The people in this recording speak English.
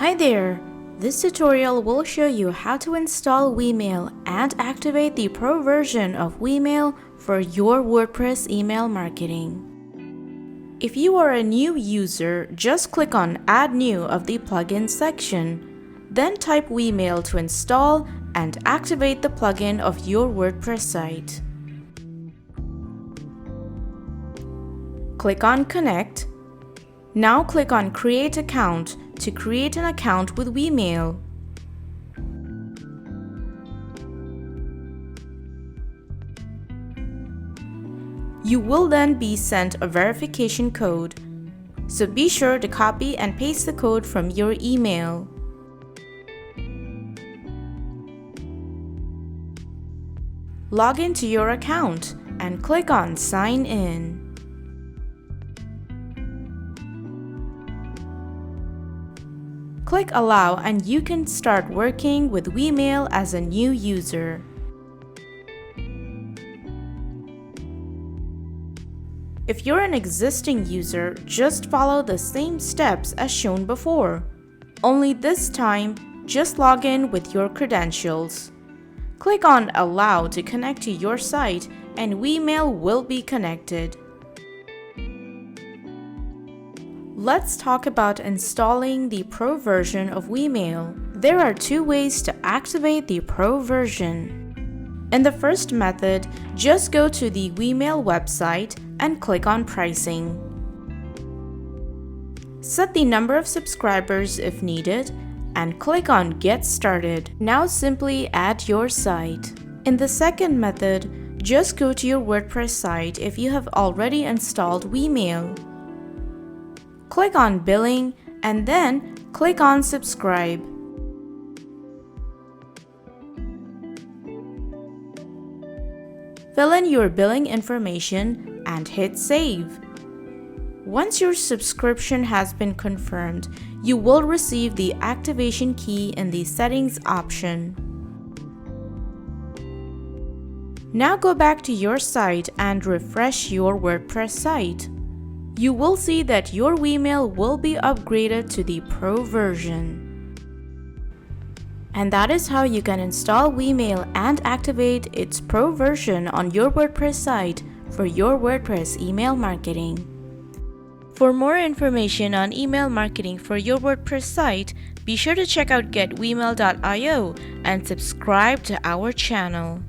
Hi there! This tutorial will show you how to install Wemail and activate the pro version of Wemail for your WordPress email marketing. If you are a new user, just click on Add New of the plugin section. Then type Wemail to install and activate the plugin of your WordPress site. Click on Connect. Now click on Create Account to create an account with Wemail. You will then be sent a verification code, so be sure to copy and paste the code from your email. Log into your account and click on Sign In. Click Allow and you can start working with Wemail as a new user. If you're an existing user, just follow the same steps as shown before. Only this time, just log in with your credentials. Click on Allow to connect to your site and Wemail will be connected. Let's talk about installing the Pro version of Wemail. There are two ways to activate the Pro version. In the first method, just go to the Wemail website and click on Pricing. Set the number of subscribers if needed and click on Get Started. Now simply add your site. In the second method, just go to your WordPress site if you have already installed Wemail. Click on Billing and then click on Subscribe. Fill in your billing information and hit Save. Once your subscription has been confirmed, you will receive the activation key in the Settings option. Now go back to your site and refresh your WordPress site. You will see that your Wemail will be upgraded to the Pro version. And that is how you can install Wemail and activate its Pro version on your WordPress site for your WordPress email marketing. For more information on email marketing for your WordPress site, be sure to check out getwemail.io and subscribe to our channel.